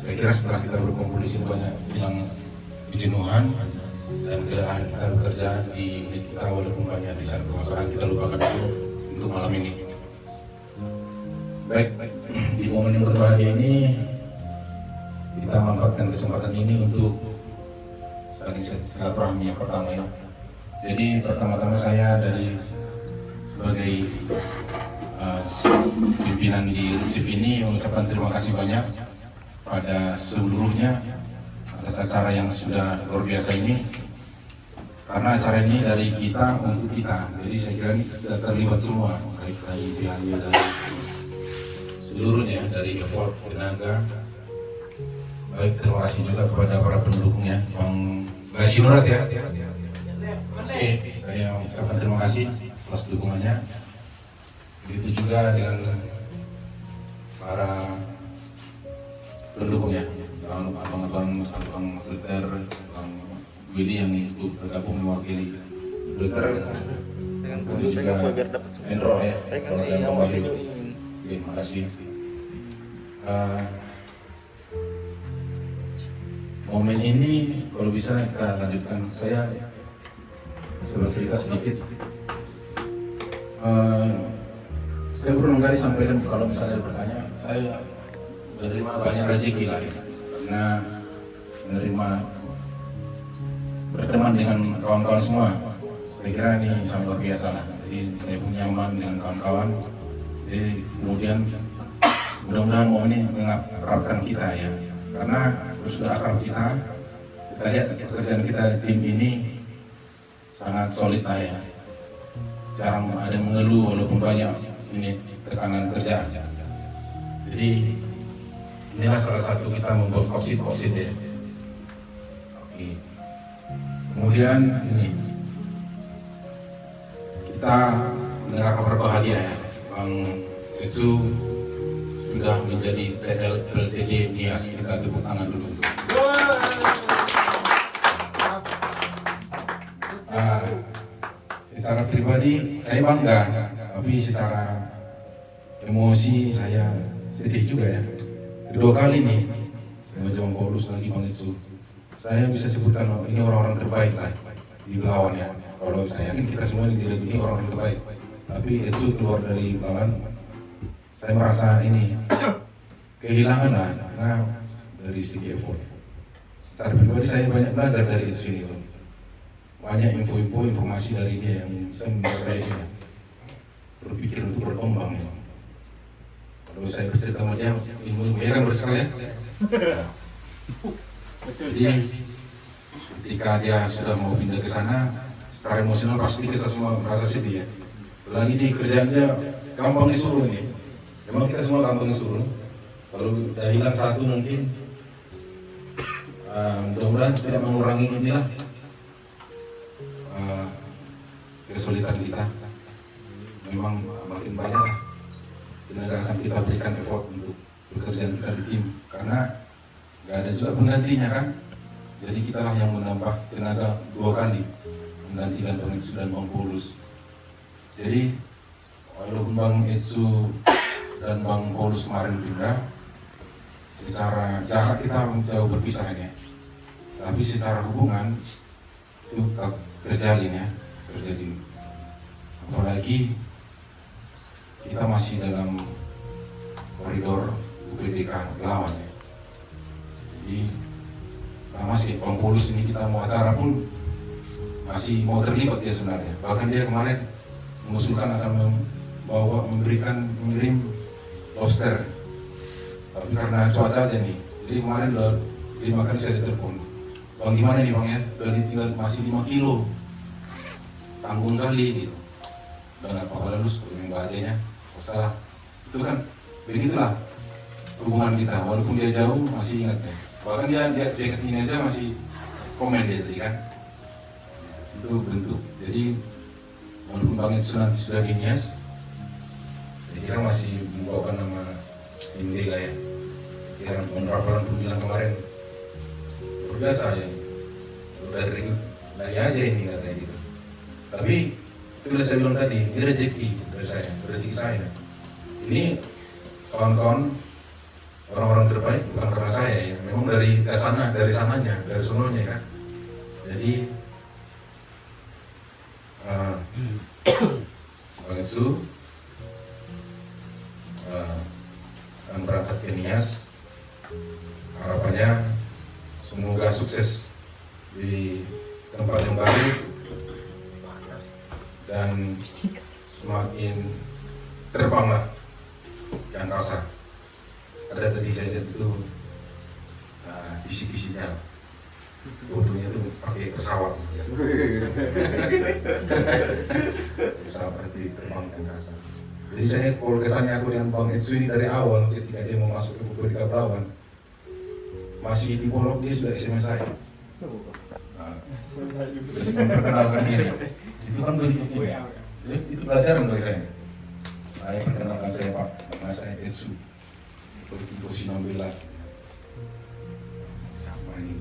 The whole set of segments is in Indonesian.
Saya kira setelah kita berkumpul di sini banyak bilang kejenuhan dan kelelahan kita bekerja di unit kita, walaupun banyak di sana permasalahan, kita lupakan dulu untuk malam ini. Baik, di momen yang berbahagia ini kita memanfaatkan kesempatan ini untuk saling silaturahmi yang pertama ya. Jadi pertama-tama saya dari sebagai pimpinan di RISIP ini mengucapkan terima kasih banyak pada seluruhnya atas acara yang sudah luar biasa ini, karena acara ini dari kita untuk kita, jadi saya kira ini sudah terlibat semua, baik dari pihaknya dan seluruhnya, dari effort tenaga. Baik, terima kasih juga kepada para pendukungnya yang ngasih nurat ya. Oke, saya ucapkan terima kasih atas dukungannya. Begitu juga dengan para pendukungnya, abang-abang, abang Filter, abang Willy yang ikut bergabung mewakili Filter, begitu juga Endro ya, dan Bang Wahyu. Oke, terima kasih. Momen ini kalau bisa kita lanjutkan, saya bercerita sedikit. Saya barangkali sampaikan, kalau misalnya bertanya, saya menerima banyak rezeki lah ya, karena menerima berteman dengan kawan-kawan semua. Saya kira ini sangat luar biasa lah. Jadi saya punya nyaman dengan kawan-kawan. Jadi kemudian mudah-mudahan momen ini mengakrabkan kita ya, karena sudah akrab kita lihat pekerjaan kita tim ini sangat solid lah ya, jarang ada mengeluh walaupun banyak ini tekanan kerja. Jadi inilah salah satu kita membuat oksid ya. Oke. Kemudian ini kita mendengar kabar bahagia ya, Bang Esu sudah menjadi PLTD NIAS. Kita tepuk tangan dulu untuk. Secara pribadi saya bangga, tapi secara emosi saya sedih juga ya. Kedua kali nih, saya Bang Paulus lagi Bang Esu, saya bisa sebutkan ini orang-orang terbaik lah di Belawan ya. Kalau saya yakin kita semua di ini orang-orang terbaik, tapi Esu keluar dari Belawan, saya merasa ini kehilangan lah, karena dari segi effort. Secara pribadi saya banyak belajar dari Esu ini, banyak informasi dari dia yang bisa membuat saya berpikir untuk berkembang ya. Kalau saya bercerita sama dia, ilmu ya kan bersekali ya. Jadi ketika dia sudah mau pindah ke sana, secara emosional pasti kita semua merasa sedih ya. Lagi di kerjaan dia gampang disuruh nih. Memang kita semua gampang disuruh. Kalau udah hilang satu mungkin, mudah-mudahan tidak mengurangi inilah kesulitan kita. Memang makin banyak lah tenaga akan kita berikan effort untuk pekerjaan kita di tim, karena nggak ada juga penggantinya kan. Jadi kita lah yang menambah tenaga dua kali menggantikan Bang Esu dan Bang Paulus. Jadi walaupun Bang Esu dan Bang Paulus kemarin pindah, secara jarak kita jauh berpisah ya, tapi secara hubungan itu terjalin ya, terjadi. Apalagi kita masih dalam koridor UPDK Belawan ya. Jadi sama si Bang Paulus ini kita mau acara pun masih mau terlibat dia sebenarnya. Bahkan dia kemarin mengusulkan akan mengirim lobster, tapi karena cuaca aja nih. Jadi kemarin udah 5 kali saya telepon, Bang gimana nih Bang ya, udah tinggal masih 5 kilo, tanggung kali gitu. Udah nggak apa-apa lalu yang nggak adanya, salah. Itu kan begitulah hubungan kita, walaupun dia jauh masih ingat ya. Bahkan dia jaket ini aja masih komen dia tadi kan. Itu bentuk. Jadi walaupun Bang Esu nanti sudah di NIAS, saya kira masih membawakan nama Indi lah ya. Kira penerapan pun bilang kemarin biasa ya, dari aja ini katanya gitu. Tapi itu udah saya bilang tadi, ini rezeki dari saya, rezeki saya. Ini kawan-kawan orang-orang terbaik bukan karena saya ya, dari sananya, dari sononya kan. Jadi Bang Esu akan berangkat ke Nias. Harapannya semoga sukses di tempat yang baru dan semakin terbanglah ke angkasa. Ada tadi saya lihat itu kisi-kisinya, fotonya itu pakai pesawat. Pesawat di terbang ke angkasa. Jadi saya kalau kesannya aku dengan Bang Esu ini dari awal ketika dia mau masuk ke Publika Belawan masih di Polok dia sudah SMS saya. Terus memperkenalkan diri. Itu kan begitu. Itu pelajaran bagi saya. Saya perkenalkan saya Pak, nama saya Esu. Begitu si Nambela. Siapa ini?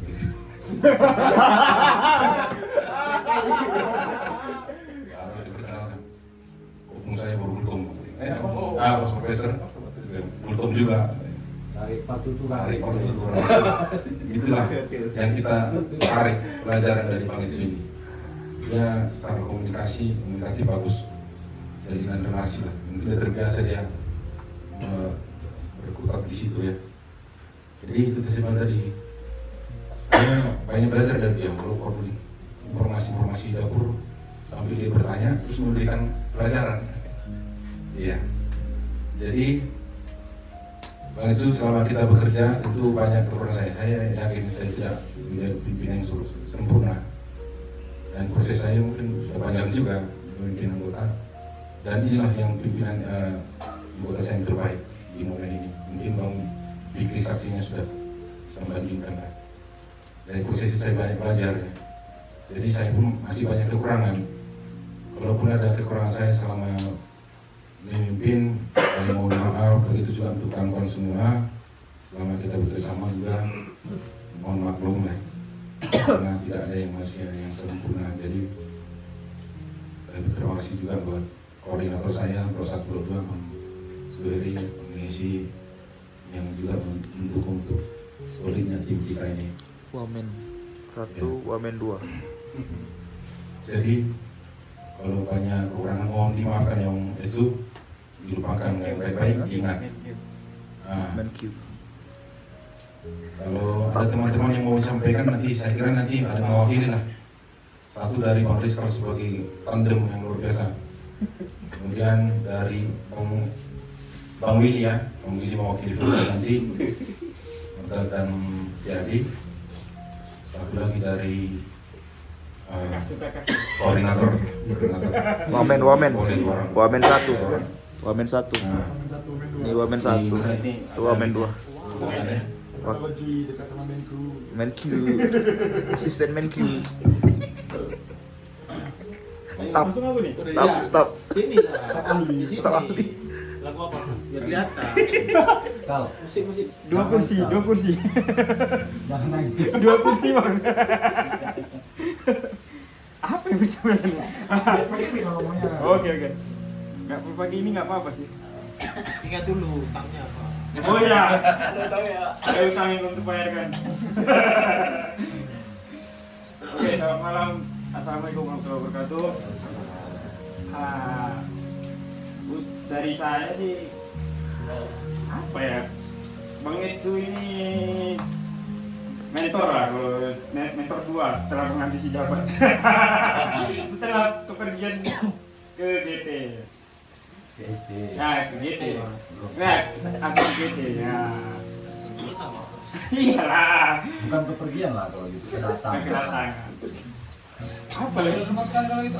Kalau diperkenalkan, umum saya baru Bultom. Pas Profesor, Bultom juga. Tarik partitura. Itulah yang kita tarik pelajaran dari Bang Esu ini. Dia secara komunikasi bagus, jadikan relasi lah. Mungkin dia terbiasa dia berkutat di situ ya. Jadi itu saya tadi. Saya banyak belajar dari dia. Kalau informasi di dapur sambil dia bertanya terus memberikan pelajaran. Iya. Jadi Bang Esu selama kita bekerja itu banyak kekurangan saya. Saya yakin saya tidak menjadi pimpinan yang sempurna. Dan proses saya mungkin sudah panjang juga memimpin anggota. Dan inilah yang pimpinan anggota saya yang terbaik di momen ini. Mungkin Bang Fikri saksinya sudah membandingkan lah. Dari proses saya banyak belajar ya. Jadi saya pun masih banyak kekurangan. Kalaupun ada kekurangan saya selama memimpin, saya mohon maaf. Begitu juga untuk kawan-kawan semua. Selama kita bersama juga mohon maklum lah. Karena tidak ada yang manusia yang sempurna. Jadi saya berterima kasih juga buat koordinator saya, Pro 1 Pro 2, Bang Suheri, Bang Nesi, yang juga mendukung untuk solidnya tim kita ini. Wamen 1, ya. Wamen 2. Jadi kalau banyak kekurangan mohon dimaafkan yang Esu, dilupakan yang baik-baik, ingat. Kalau ada teman-teman yang mau sampaikan nanti saya kira nanti ada mewakili lah. Satu dari Bang Rizal sebagai tandem yang luar biasa. Kemudian dari Bang Willy ya, Bang Willy mewakili nanti dan jadi. Satu lagi dari koordinator. Wamen 1. Ini Wamen 1. Itu Wamen 2. Dekat sama Menq. Asisten Menq. Stop. Sini lah. Stop ahli. Lagu apa? Biar kelihatan. Kal. Musik. Dua kursi. Jangan nangis. 2 kursi bang. Apa yang bisa bilang? Pakai ini ngomongnya. Oke. Nggak pagi ini nggak apa-apa sih. Ingat dulu utangnya apa. Oh iya. Tahu ya. Ada utang yang untuk bayarkan. Oke, selamat malam. Assalamualaikum warahmatullahi wabarakatuh. Dari saya sih apa ya, Bang Esu ini mentor lah, mentor 2 setelah menghabisi jabat. Setelah kepergian ke GT. Nah, ke GT. Nah, aku GT ya. Iyalah. Bukan kepergian lah kalau gitu. Kedatangan. Apa lagi? Lemas kan kalau itu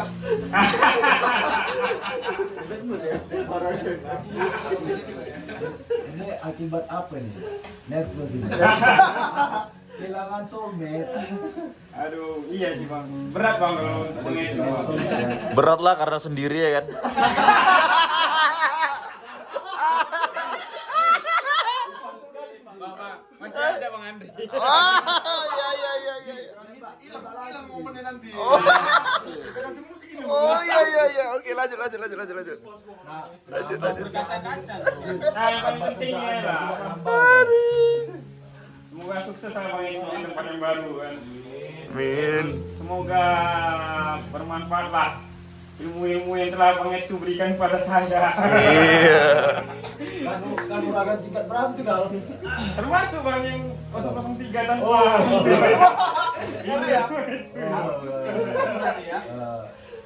Ini akibat apa nih? Nervous ini. Kehilangan soulmate. Aduh, iya sih bang. Berat bang kalau mengekspresi. Berat lah karena sendiri ya kan. Bapak, masih ada bang Andri. Iya. Hilang momennya nanti. Oh iya. Oke, lanjut. Lanjut. Berkaca-kaca. Nah, yang paling penting ya lah. Semoga semoga sukses sama Bang Etsu di tempat yang baru kan. Amin. Semoga bermanfaat lah ilmu-ilmu yang telah Bang Etsu berikan kepada saya. Iya. Kan uragan tingkat berapa tuh kalau? Termasuk Bang yang 003 tanpa. Oh. Ini ya.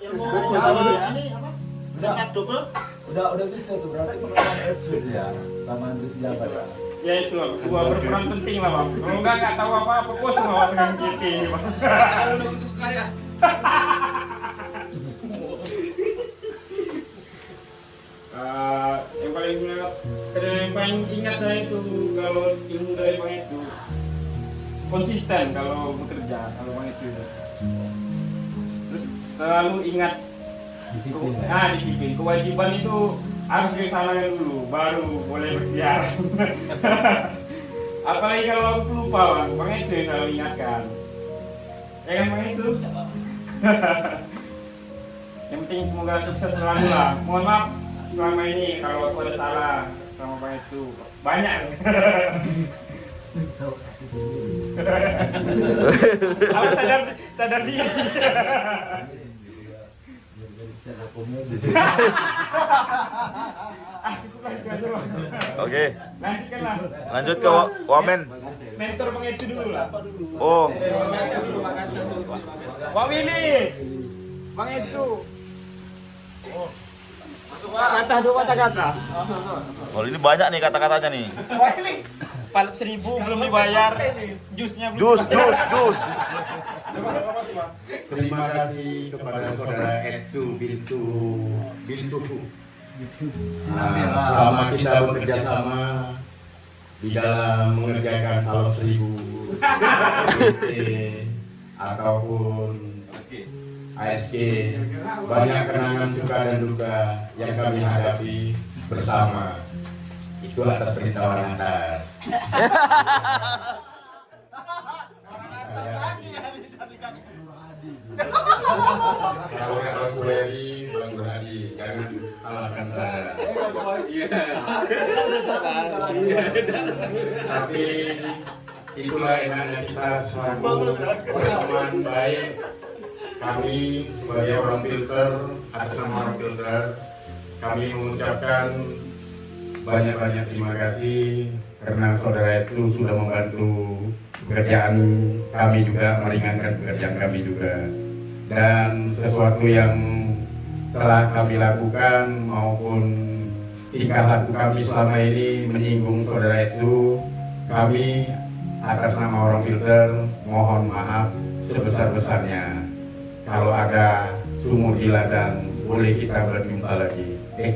Ilmu Jawa ya. Ini apa? Sepak double. Udah bisa tuh berarti pengalaman Etsu ya sama Andres Jabat ya. Ya itu gua berperan penting lah Bang. Kalau nggak tahu apa-apa bos sama dengan GT ini Bang. Yang paling ingat saya itu kalau ilmu dari Bang Etsu konsisten kalau bekerja kalau Bang Etsu itu. Terus selalu ingat Disiplin ya. disiplin. Kewajiban itu harus dilaksanakan dulu, baru boleh berkeliaran. Apalagi kalau aku lupa Bang Etsu yang selalu ingatkan. Ya kan Bang Etsu? Yang penting semoga sukses selalu lah. Mohon maaf selama ini kalau aku ada salah sama Bang Etsu. Banyak. Harus sadar diri. Cukup lah itu aja Bang. Oke, Lanjutkanlah. lanjut ke Wamen. Mentor Bang Etsu dulu lah. Oh, Pak Willy, Bang Etsu. Kata dua kata-kata. kalau ini banyak nih kata-katanya nih. Palet 1000 belum dibayar. Jusnya belum. Jus. Terima kasih kepada saudara Etsu Bilsuhu. Selama kita bekerja sama di dalam mengerjakan Palet 1000 ataupun ASG, banyak kenangan suka dan duka yang kami hadapi bersama. Itu atas perintah atas. Kalau aku Berry, Bang Berhadi, jangan salahkan saya. Tapi itulah enaknya kita selaku teman baik. Kami sebagai orang filter, atas nama orang filter, kami mengucapkan banyak-banyak terima kasih karena saudara Etsu sudah membantu pekerjaan kami juga, meringankan pekerjaan kami juga. Dan sesuatu yang telah kami lakukan maupun tingkah laku kami selama ini menyinggung saudara Etsu, kami atas nama orang filter mohon maaf sebesar-besarnya. Kalau ada sumur di ladang, boleh kita berjumpa lagi. Kalau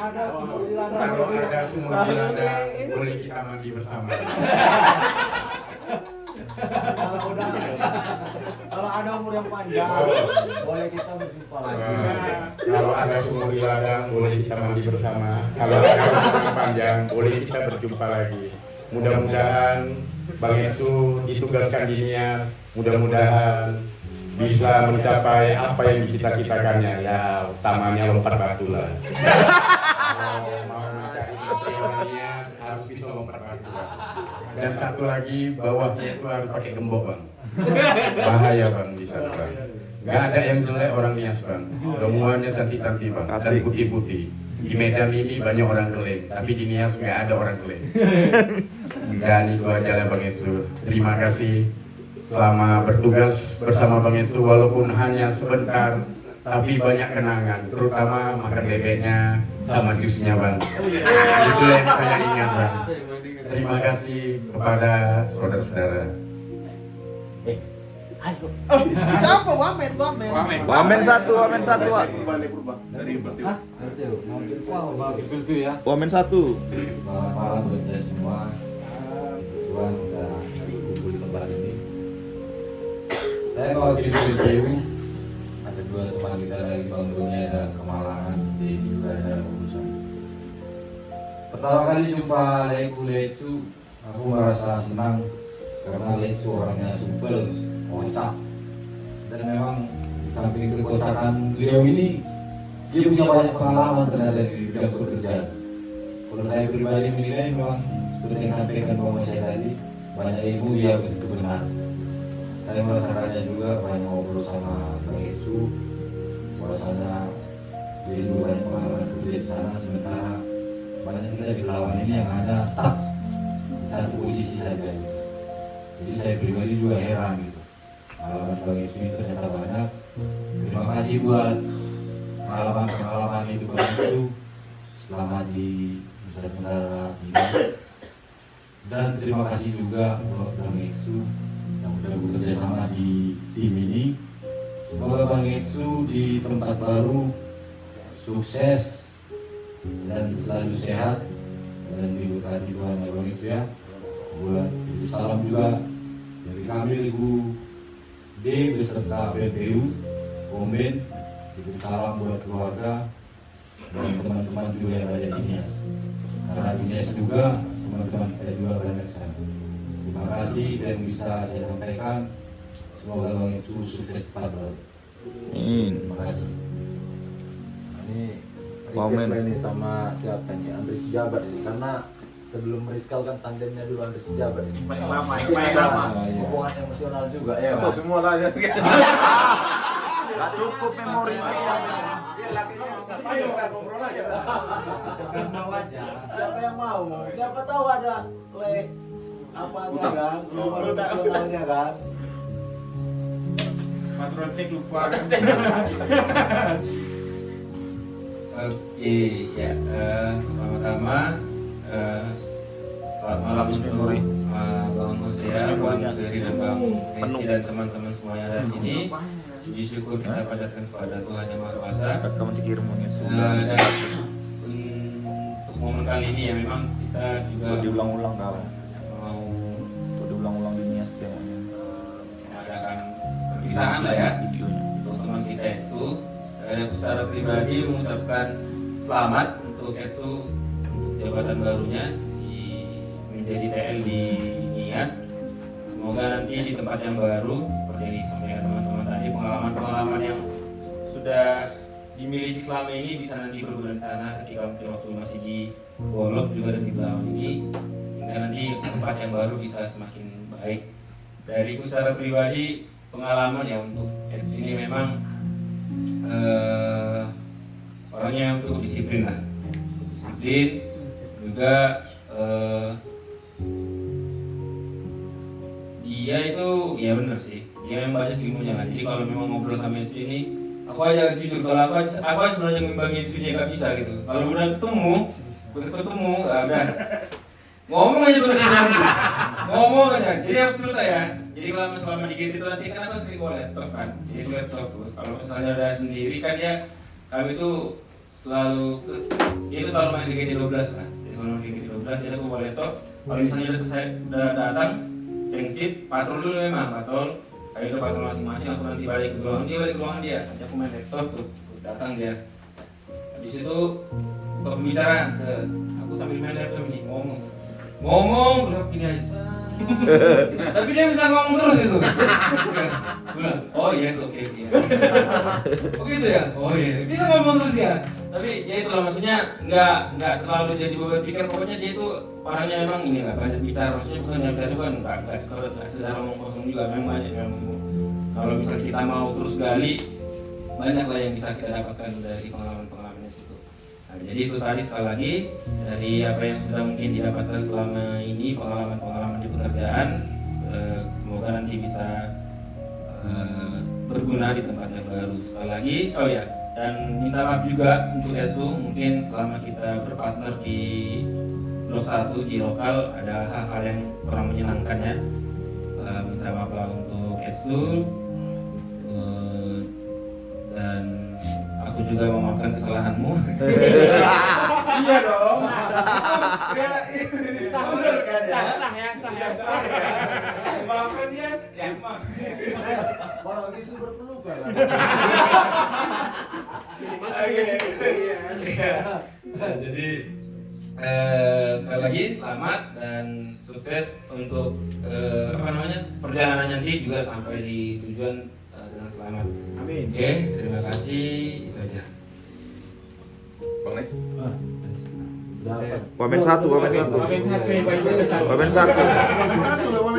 ada sumur di ladang, boleh kita mandi bersama. Kalau ada umur yang panjang, boleh kita berjumpa lagi. Kalau ada sumur di ladang, boleh kita mandi bersama. Kalau ada umur yang panjang, boleh kita berjumpa lagi. Mudah-mudahan Bang Etsu ditugaskan di Nias, mudah-mudahan bisa mencapai apa yang dicita-citakannya. Ya, utamanya lompat batu lah. Kalau mau mencari istri orang Nias, harus bisa lompat batu. Dan satu lagi, bawahnya itu harus pakai gembok Bang. Bahaya Bang di sana Bang. Gak ada yang jelek orang Nias Bang. Semuanya cantik-cantik Bang, dan putih-putih. Di Medan ini banyak orang keling, tapi di Nias nggak ada orang keling. Dan itu aja lah Bang Etsu. Terima kasih selama bertugas bersama Bang Etsu, walaupun hanya sebentar, tapi banyak kenangan, terutama makan bebeknya sama jusnya Bang. Itu yang saya ingat Bang. Terima kasih kepada saudara-saudara. Siapa Wamen? Wamen satu, Wak. Wamen satu. Selamat malam buat kita semua. Kebetulan udah kumpul di tempat ini. Saya mewakili BPU. Ada dua teman kita dari Bang Dunia dan Kemalangan. Jadi juga ada urusan. Pertama kali jumpa Etsu, aku merasa senang karena Etsu orangnya simpel, kocak. Dan memang di samping kekocakan beliau ini, dia punya banyak pengalaman ternyata di bidang pekerjaan. saya pribadi menilai memang seperti yang sampaikan Bapak saya tadi, banyak ibu ya begitu benar. Saya merasakannya juga, banyak ngobrol sama Bang Yesu, bahwasanya jadi banyak pengalaman kerja di sana, sementara banyak kita di lawan ini yang hanya stuck di satu posisi saja. Jadi saya pribadi juga heran gitu. Pengalaman Bang Yesu itu ternyata banyak. Terima kasih buat pengalaman itu Bang Yesu selama di Nusa Tenggara Timur. Dan terima kasih juga buat Bang Yesu yang sudah bekerja sama di tim ini. Semoga Bang Yesu di tempat baru sukses dan selalu sehat dan diberkati Tuhan ya Bang Yesu ya. Buat ibu salam juga dari kami Ibu D beserta PPU Komben. Ibu salam buat keluarga dan teman-teman juga yang ada di Nias. Karena di Nias juga teman-teman kita juga banyak sana. Terima kasih dan bisa saya sampaikan. Semoga Bang Yesus sukses pada. Terima kasih. Ini Wamen. request ini sama siapa nih? Andres Jabat sih, karena sebelum Rizkal kan tandemnya dulu Andres Jabat. Paling lama, yang paling lama. Hubungan emosional juga ya. Atau Kan? semua tanya. Gak cukup memori. Ayo kita ngobrol aja. Siapa yang mau? Siapa tahu ada apanya kan? Hubungan emosionalnya kan? Patrol cek lupa. Oke, ya. Pertama-tama selamat malam untuk Bang Hosea, Bang Seri dan Bang Resi dan teman-teman semuanya ada di sini. Puji syukur kita panjatkan kepada Tuhan Yang Maha Kuasa. Kamu dikirim Yesus. Dan untuk momen kali ini ya memang kita juga Itu diulang-ulang kau. mau Itu diulang-ulang di Nias temanya. mengadakan perpisahan lah ya. Videonya. Untuk teman kita Esu, secara pribadi mengucapkan selamat untuk Esu untuk jabatan barunya menjadi TL di Nias. Semoga nanti di tempat yang baru seperti yang disampaikan teman-teman tadi, pengalaman-pengalaman yang sudah dimiliki selama ini bisa nanti berguna di sana ketika mungkin waktu masih di Bolok juga dan di Belawan ini, sehingga nanti tempat yang baru bisa semakin baik. Dariku secara pribadi pengalaman ya untuk Esu ini memang orangnya yang cukup disiplin lah, disiplin juga. Dia itu ya benar sih, dia memang banyak ilmunya lah. Jadi kalau memang ngobrol sama Yesus ini, aku aja jujur kalau aku sebenarnya ngimbangi Yesus dia gak bisa gitu. Kalau udah ketemu udah ngomong aja terus ngomong aja. Jadi aku cerita ya. Jadi kalau selama di GT itu nanti kan aku sering bawa laptop kan, jadi laptop. Kalau misalnya udah sendiri kan dia, kami itu dia itu selalu main di GT 12 lah. Dia selalu main di GT 12, jadi aku bawa laptop. Kalau misalnya udah selesai, udah datang, cengsit, patrol dulu memang, patrol. Kami udah patrol masing-masing, aku nanti balik ke ruangan dia, nanti aku main laptop, tuh datang dia. Habis itu pembicaraan, aku sambil main laptop ini ngomong terus gini aja. Tapi dia bisa ngomong terus itu. Bilang, oh yes, oke. Oh gitu ya? Oh iya, bisa ngomong terus dia. Tapi ya itulah maksudnya nggak terlalu jadi beban pikir. Pokoknya dia itu orangnya memang ini lah, banyak bicara. Maksudnya bukan bicara juga nggak secara ngomong kosong juga. Memang banyak memang. Kalau misal kita mau terus gali, banyak lah yang bisa kita dapatkan dari pengalaman-pengalaman itu. Nah, jadi itu tadi sekali lagi dari apa yang sudah mungkin didapatkan selama ini, pengalaman-pengalaman di pekerjaan, semoga nanti bisa berguna di tempat yang baru. Sekali lagi, oh ya, dan minta maaf juga untuk Esu, mungkin selama kita berpartner di Blok 1 di lokal ada hal-hal yang kurang menyenangkan ya. Minta maaf lah untuk Esu, dan aku juga memaafkan kesalahanmu. Iya dong. Sah ya. Maafkan dia. Ya, Kalau gitu berpelukan kan? Jadi sekali lagi selamat dan sukses untuk perjalanan nanti juga sampai di tujuan dengan selamat. Amin. Oke, terima kasih. Itu aja. Bang Nes. Wamen satu. Wamen satu yang paling berkesan. Wamen satu.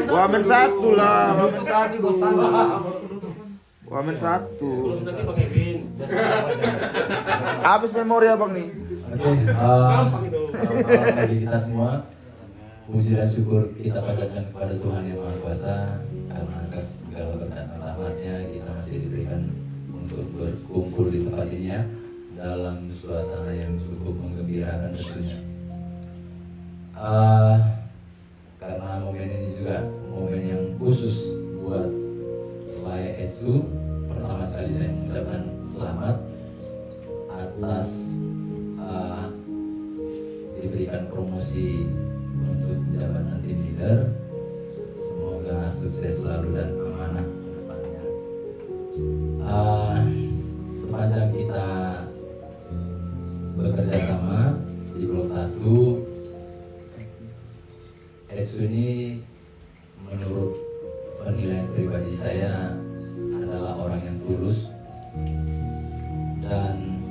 Wamen satu lah. Wamen satu. Nanti Bang Kevin. Habis memori abang nih. Oke, Gampang itu. selamat malam bagi kita semua. Puji dan syukur kita panjatkan kepada Tuhan Yang Maha Kuasa karena atas segala berkat dan rahmat-Nya kita masih diberikan untuk berkumpul di tempat ini ya, dalam suasana yang cukup menggembirakan tentunya. Karena momen ini juga momen yang khusus buat Lae Etsu. Pertama sekali saya mengucapkan selamat atas diberikan promosi untuk jabatan tim leader. Semoga sukses selalu dan amanah ke depannya. Sepanjang kita bekerja sama di Blok 1, Etsu ini menurut penilaian pribadi saya adalah orang yang tulus dan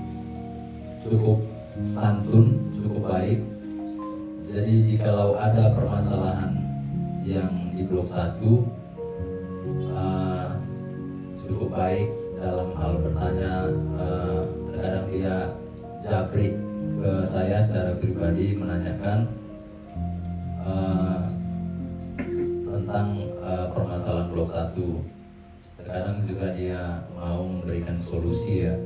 cukup santun, cukup baik. Jadi jikalau ada permasalahan yang di Blok 1 cukup baik dalam hal bertanya, terkadang dia japri ke saya secara pribadi menanyakan tentang permasalahan Blok 1. Terkadang juga dia mau memberikan solusi ya.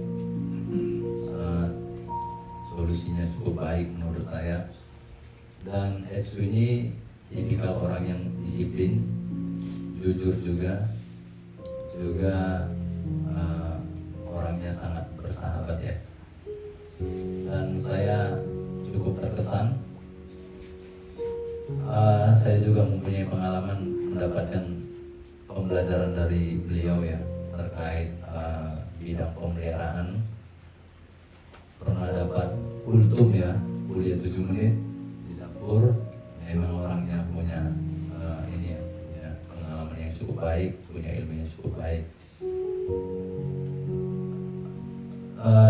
Solusinya cukup baik menurut saya. Dan Etsu ini tipikal orang yang disiplin, jujur juga orangnya sangat bersahabat ya. Dan saya cukup terkesan. Saya juga mempunyai pengalaman mendapatkan pembelajaran dari beliau ya terkait bidang pemeliharaan. Pernah dapat kultum ya, kuliah 7 menit di dapur. Emang orangnya punya ini ya, punya pengalaman yang cukup baik, punya ilmu yang cukup baik.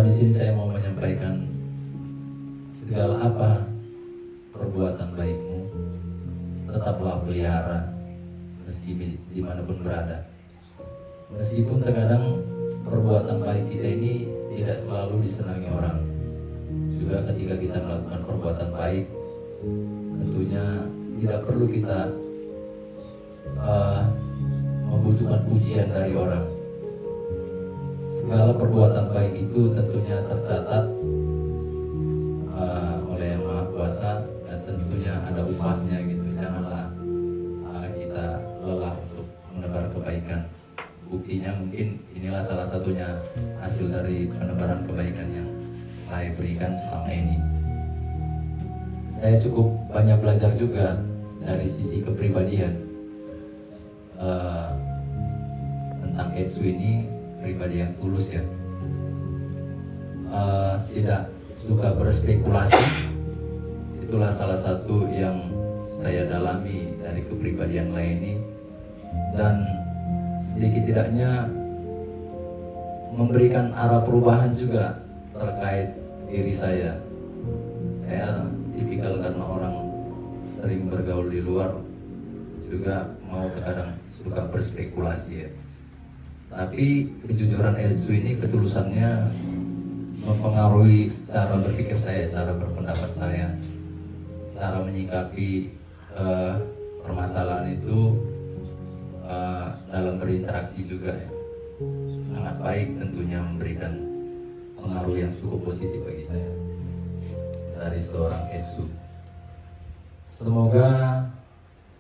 Di sini saya mau menyampaikan segala apa perbuatan baikmu tetaplah pelihara meski dimanapun berada. Meskipun terkadang perbuatan baik kita ini tidak selalu disenangi orang. Juga ketika kita melakukan perbuatan baik, tentunya tidak perlu kita membutuhkan pujian dari orang. Segala perbuatan baik itu tentunya tercatat oleh Yang Maha Kuasa dan tentunya ada upahnya gitu. Janganlah kita lelah untuk menebar kebaikan. Buktinya mungkin inilah salah satunya hasil dari penebaran kebaikan yang saya berikan selama ini. Saya cukup banyak belajar juga dari sisi kepribadian tentang Etsu ini, pribadi yang tulus ya, tidak suka berspekulasi. Itulah salah satu yang saya dalami dari kepribadian lain ini, dan sedikit tidaknya memberikan arah perubahan juga terkait diri saya. Saya tipikal karena orang sering bergaul di luar, juga mau terkadang suka berspekulasi ya. Tapi kejujuran Etsu ini, ketulusannya mempengaruhi cara berpikir saya, cara berpendapat saya, cara menyikapi permasalahan itu dalam berinteraksi juga ya. Sangat baik tentunya, memberikan pengaruh yang cukup positif bagi saya dari seorang Etsu. Semoga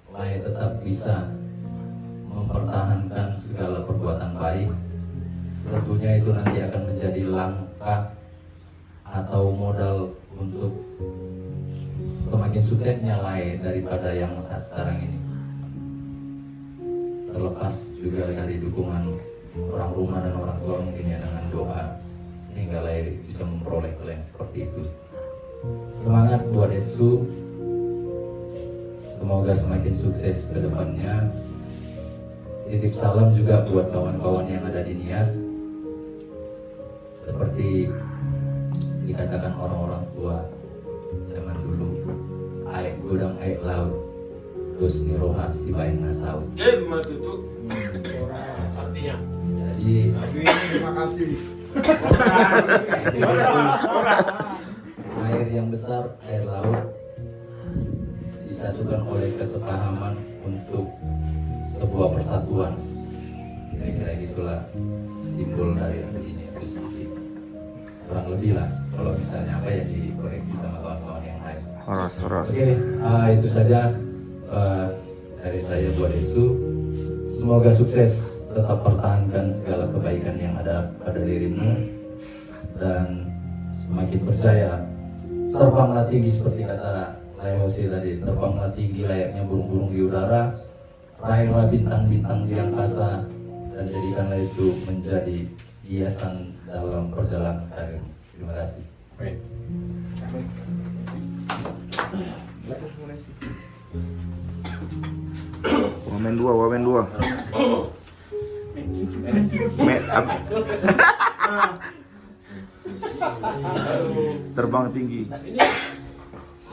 Lae tetap bisa mempertahankan segala perbuatan baik. Tentunya itu nanti akan menjadi langkah atau modal untuk semakin suksesnya Lae daripada yang saat sekarang ini. Terlepas juga dari dukungan orang rumah dan orang tua mungkin ya, dengan doa sehingga Lae bisa memperoleh hal yang seperti itu. Semangat buat Etsu, semoga semakin sukses ke depannya. Titip salam juga buat kawan-kawan yang ada di Nias. Seperti dikatakan orang-orang tua, zaman dulu air gudang air laut terus niroha si bain nasaut. Artinya. Jadi Terima kasih. air yang besar, air laut disatukan oleh kesepahaman untuk sebuah persatuan. Kira-kira gitulah simbol dari artinya itu sendiri. Kurang lebih lah, kalau misalnya apa ya dikoreksi sama kawan-kawan yang lain. Horas, horas. Oke, itu saja dari saya buat Yesu. Semoga sukses, tetap pertahankan segala kebaikan yang ada pada dirimu dan semakin percaya. Terbanglah tinggi seperti kata Layosi tadi, terbanglah tinggi layaknya burung-burung di udara, raihlah bintang-bintang di angkasa dan jadikanlah itu menjadi hiasan dalam perjalanan karir. Terima kasih. Baik. Wamen dua. Terbang tinggi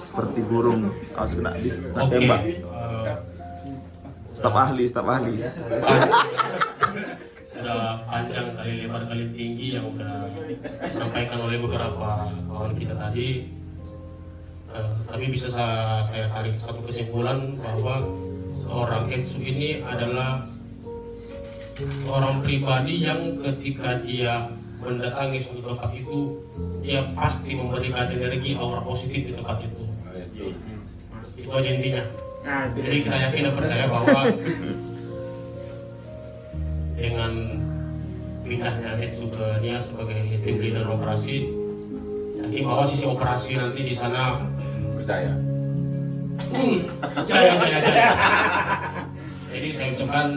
seperti burung. Awas kena tembak. Staf ahli. Sudah panjang kali lebar kali tinggi yang sudah disampaikan oleh beberapa kawan kita tadi. Tapi bisa saya tarik satu kesimpulan bahwa seorang Etsu ini adalah seorang pribadi yang ketika dia mendatangi suatu tempat itu, dia pasti memberikan energi aura positif di tempat itu. Itu aja intinya. Jadi kita yakin dan percaya bahwa dengan pindahnya Etsu ke Nia sebagai tim leader operasi, yakin bahwa sisi operasi nanti di sana Percaya. jaya. Jadi saya ucapkan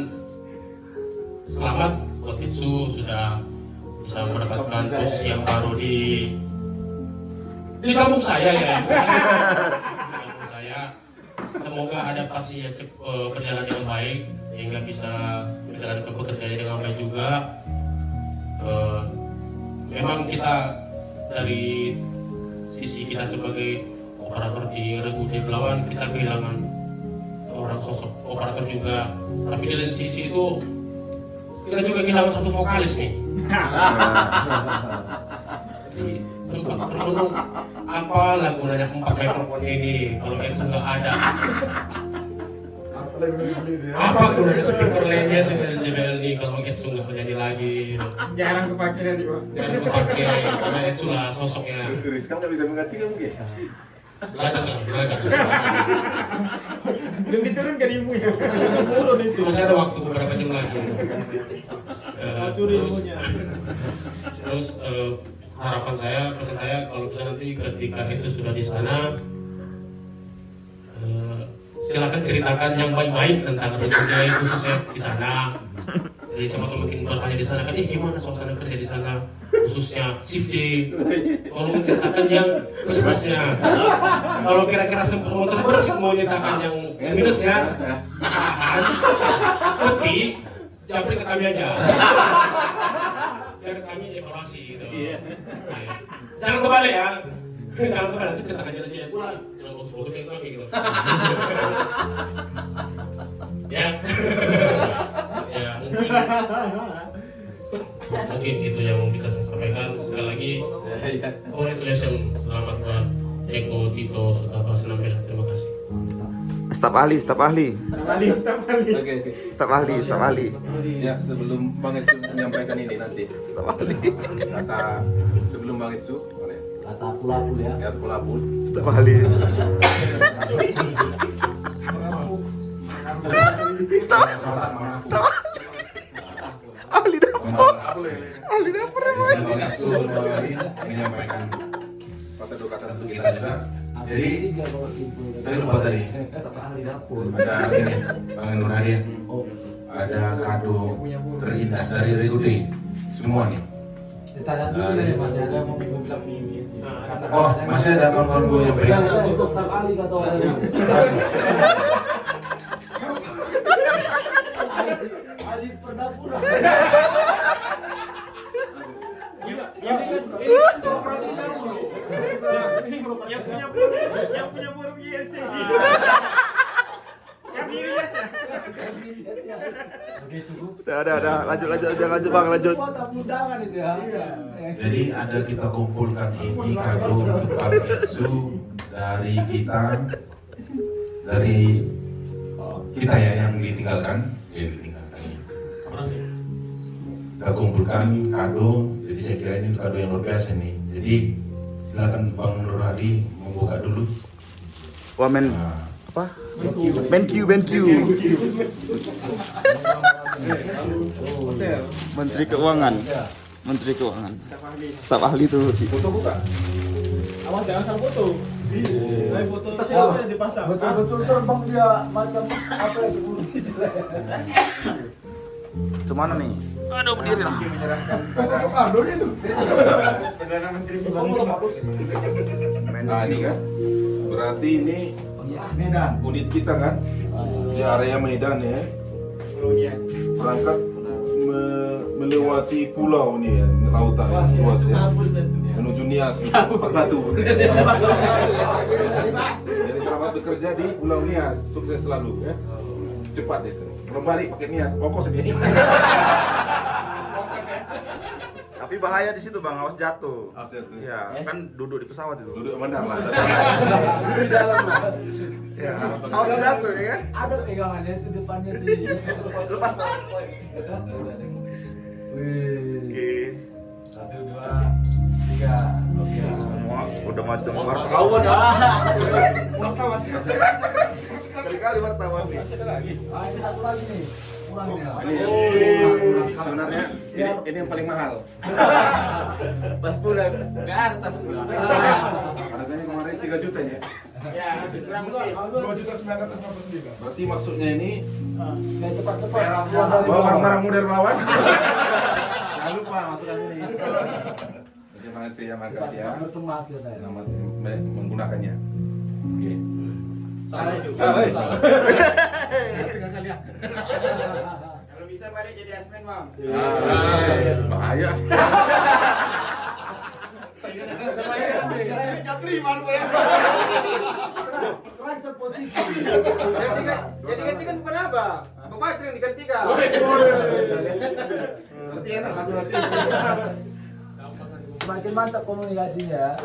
selamat buat Etsu sudah bisa mendapatkan posisi yang baru di kampung saya ya. Di kampung saya. Semoga adaptasinya berjalan dengan baik sehingga bisa berjalan ke pekerjaannya dengan baik juga. Memang kita dari sisi kita sebagai operator di Regu di Belawan, kita kehilangan seorang sosok operator juga. Tapi di lain sisi itu kita juga kehilangan satu vokalis nih. Jadi sempat termenung apa lagu nanya 4 mikrofon ini kalau Etsu nggak ada. Apa gunanya speaker lainnya dengan JBL ini kalau Etsu nggak menjadi lagi? Jarang kepake nanti Pak. Jangan kepake karena Etsu lah sosoknya. Rizka nggak bisa mengganti kamu ya? Belajar. Belum diturun ke ilmu ya. Masih ada waktu beberapa jam lagi. Terus harapan saya, pesan saya kalau bisa nanti ketika itu sudah di sana, silakan ceritakan yang baik-baik tentang regunya khususnya di sana. Jadi siapa tahu mungkin bertanya di sana kan, gimana suasana kerja di sana khususnya shift day. Tolong ceritakan yang plus-plusnya. Kalau kira-kira sempat mau terbersih mau ceritakan yang minusnya, tapi japri ke kami aja. Biar kami evaluasi gitu. Jangan kebalik ya. Jangan kebalik, nanti ceritakan aja pula. Jangan bodoh kayak kami gitu. Ya. Ya mungkin itu yang bisa saya sampaikan. Sekali lagi congratulations, selamat buat Eko, Tito, sudah bersenampilan. Terima kasih. Staf ahli. Staf ahli. Staf ahli. Ya, sebelum Bang Etsu menyampaikan ini nanti. Staf ahli. Kata sebelum Bang Etsu, boleh. Kata pulapul ya. Ya, pulapul. Staf ahli. Staf ahli dapur. Ahli dapur ya, Boy. Bang Etsu menyampaikan kata dua kata untuk kita juga. Jadi saya lupa tadi. Ahli dapur. Ada ini, Bang Nur Hadiah. Ada kado terindah dari Regude. Semua nih. Ditanya dulu ya, masih ada mau bilang ini. Oh, masih ada kawan-kawan gue yang Bilang beri. itu staf ahli kata orang. Ahli perdapuran. Ini kan operasi kamu. Yang punya Iya sih. Kami lihat ya. Oke, cukup. Udah, lanjut bang, lanjut. Semua tamu undangan itu ya. Jadi ada kita kumpulkan ini kado Pak Isu dari kita ya yang ditinggalkan. Kita kumpulkan kado, jadi saya kira ini kado yang luar biasa nih. Jadi silakan Bang Nur Hadi membuka dulu. Wah men, apa? BenQ. Menteri Keuangan. Staf ahli tuh. Foto buka. Awas jangan salah foto. Saya foto dipasang. Betul-betul terbang dia macam apa ya burung itu. Cemana nih? Aduh berdiri lah. Nah ini kan, berarti ini Medan. unit kita kan di area Medan ya. Berangkat melewati pulau nih ya, lautan luas ya. Menuju Nias, Batu. Jadi selamat bekerja di Pulau Nias, sukses selalu ya. Cepat itu. Belum balik pakai Nias, ongkos ini. Tapi bahaya di situ bang, awas jatuh. Awas jatuh. Ya, kan duduk di pesawat itu. Duduk benar lah. Di dalam. Ya, awas jatuh ya kan? Ada pegangannya itu depannya sih. Lepas tangan. Wih. Oke. 1, 2, 3. Oke. Semua udah macam wartawan ya. Pesawat. Kali-kali wartawan nih. Ah, ini satu lagi nih. Kurangnya. Sebenarnya ini yang paling mahal. Pas pulang ke atas pulang. Harganya kemarin 3 juta ya. Ya, kurang lebih. 2.999. Berarti maksudnya ini Nggak cepat-cepat. bawa barang-barang modern lawan. Jangan lupa masukkan ini. Terima kasih ya, makasih ya. Berkemas katanya. Selamat menggunakannya. Oke. Kalau bisa balik jadi asmen bang. Bahaya. Terancam posisi. Jadi gantikan bukan apa? Bapak yang digantikan. Berarti enak aku nanti. Semakin mantap komunikasinya.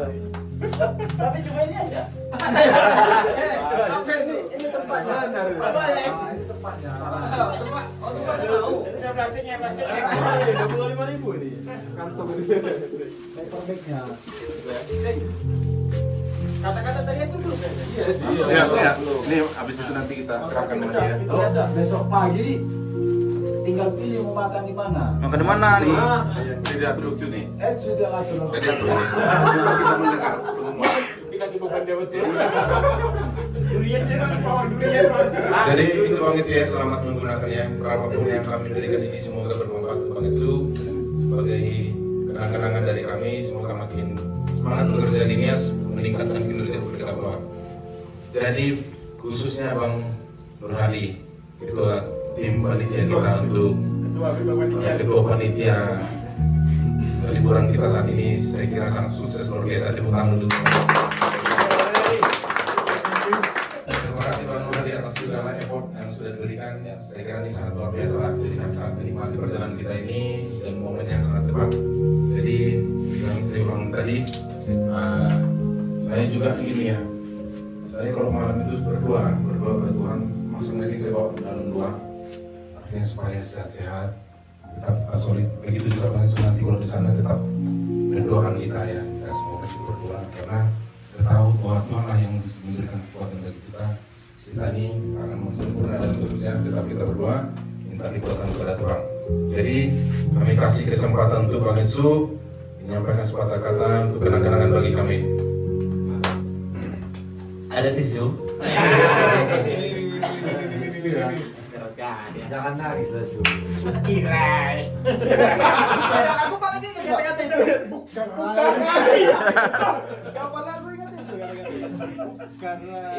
Tapi cuma ini aja. Ini tempatnya. Ini tempatnya. Itu plastiknya. 25.000 ini. Paper bagnya. Kata-kata tadi itu belum. Ya. Ini habis itu nanti kita serahkan sama dia. Besok pagi tinggal pilih mau makan di mana. Makan di mana nih? Jadi diatur lucu nih. Sudah atur. Jadi diatur nih. Kita mendengar pengumuman. Dikasih beban dia betul. Durian dia kan bawa durian bang. Jadi itu Bang Itsu ya, selamat menggunakannya. Berapapun yang kami berikan ini semoga bermanfaat untuk Bang Itsu sebagai kenang-kenangan dari kami. Semoga makin semangat bekerja di Nias, meningkatkan kinerja kita keluar. Jadi khususnya Bang Nur Hadi, ketua tim panitia kita untuk ketua panitia liburan kita saat ini, saya kira sangat sukses luar biasa. Tepuk tangan dulu. Terima kasih Bang Nur Hadi atas segala effort yang sudah diberikan. Saya kira ini sangat luar biasa lah. Jadi kami sangat menikmati perjalanan kita ini dan momen yang sangat tepat. Jadi yang saya ulang tadi, saya juga gini ya. Saya kalau malam itu berdoa ke Tuhan, masing-masing saya bawa dalam doa. Artinya supaya sehat-sehat, tetap solid. Begitu juga Bang Itsu nanti kalau di sana tetap mendoakan kita ya. Kita semua kita berdoa karena kita tahu bahwa Tuhan lah yang memberikan kekuatan bagi kita. Kita ini akan sempurna dalam bekerja, tetap kita berdoa, minta kekuatan kepada Tuhan. Jadi kami kasih kesempatan untuk Bang Itsu menyampaikan sepatah kata untuk kenang-kenangan bagi kami. Ada tisu? Jangan nangis lah Su. Kirai. Aku paling ingat kata-kata itu. Bukan lagi. Kapan aku ingat itu kata-kata itu. Karena